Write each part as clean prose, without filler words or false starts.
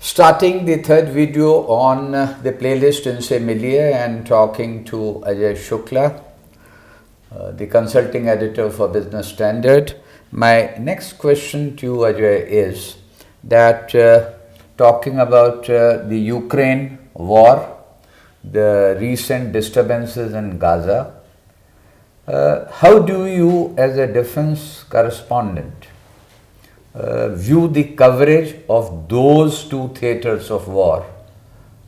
Starting the third video on the playlist Inse Miliye and talking to Ajai Shukla, the consulting editor for Business Standard. My next question to you, Ajay, is that talking about the Ukraine war, the recent disturbances in Gaza, how do you as a defense correspondent view the coverage of those two theaters of war?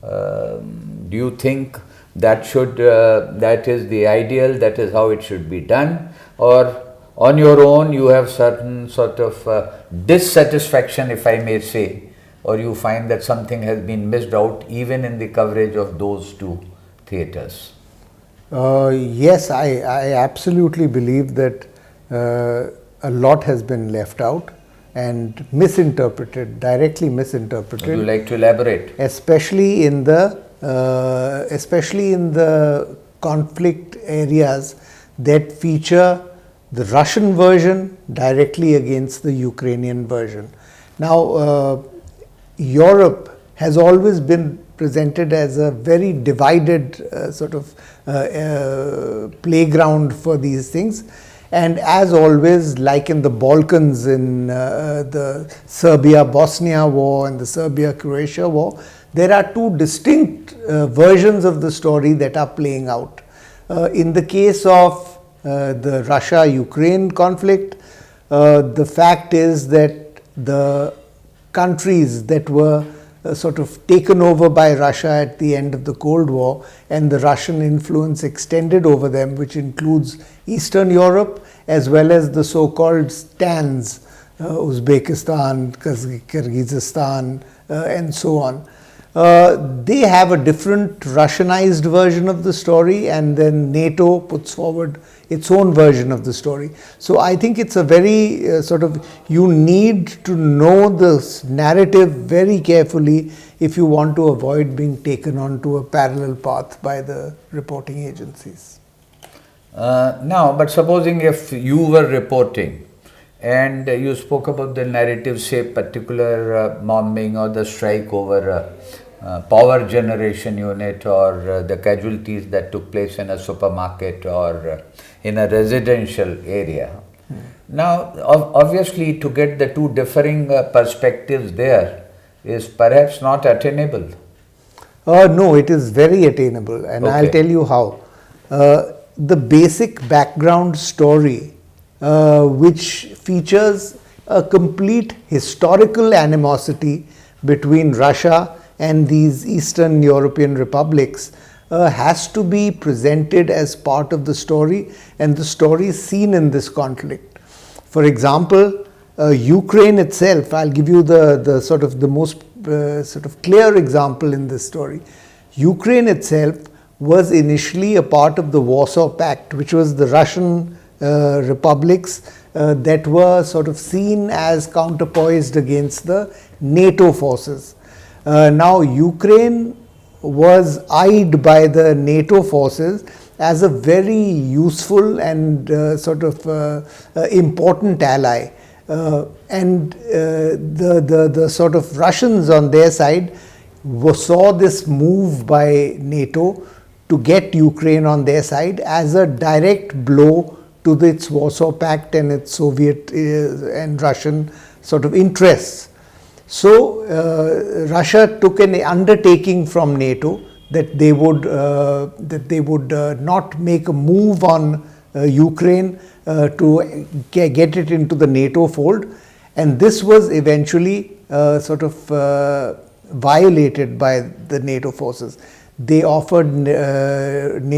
Do you think that that is the ideal, that is how it should be done, or on your own you have certain sort of dissatisfaction, if I may say, or you find that something has been missed out even in the coverage of those two theaters? Yes, I absolutely believe that a lot has been left out and misinterpreted, directly misinterpreted. Would you like to elaborate? Especially in the conflict areas that feature the Russian version directly against the Ukrainian version. Now, Europe has always been presented as a very divided playground for these things. And as always, like in the Balkans, in the Serbia-Bosnia war and the Serbia-Croatia war, there are two distinct versions of the story that are playing out. In the case of the Russia-Ukraine conflict, the fact is that the countries that were sort of taken over by Russia at the end of the Cold War, and the Russian influence extended over them, which includes Eastern Europe as well as the so-called STANs, Uzbekistan, Kyrgyzstan, and so on. They have a different Russianized version of the story, and then NATO puts forward its own version of the story. So I think it's a very you need to know this narrative very carefully if you want to avoid being taken onto a parallel path by the reporting agencies. Now, but supposing if you were reporting and you spoke about the narrative, say particular bombing or the strike over power generation unit, or the casualties that took place in a supermarket or in a residential area. Now, obviously, to get the two differing perspectives there is perhaps not attainable. No, it is very attainable, and okay. I'll tell you how. The basic background story, which features a complete historical animosity between Russia and these Eastern European republics, has to be presented as part of the story, and the story seen in this conflict. For example, Ukraine itself, I'll give you the most clear example in this story. Ukraine itself was initially a part of the Warsaw Pact, which was the Russian republics that were sort of seen as counterpoised against the NATO forces. Now, Ukraine was eyed by the NATO forces as a very useful and important ally. And the sort of Russians on their side saw this move by NATO to get Ukraine on their side as a direct blow to its Warsaw Pact and its Soviet and Russian sort of interests. So Russia took an undertaking from NATO that they would not make a move on Ukraine to get it into the NATO fold, and this was eventually violated by the NATO forces. They offered they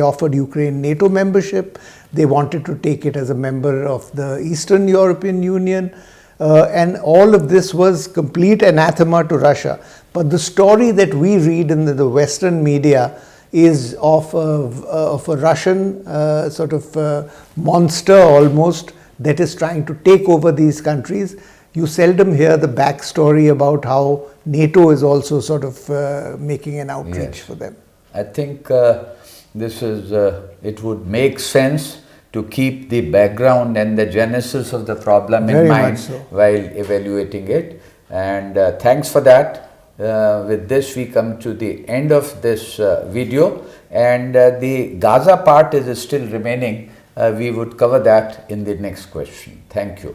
offered Ukraine NATO membership. They wanted to take it as a member of the Eastern European Union. And all of this was complete anathema to Russia. But the story that we read in the Western media is of a Russian monster almost that is trying to take over these countries. You seldom hear the backstory about how NATO is also making an outreach for them. I think it would make sense to keep the background and the genesis of the problem in mind while evaluating it. And thanks for that. With this, we come to the end of this video, and the Gaza part is still remaining. We would cover that in the next question. Thank you.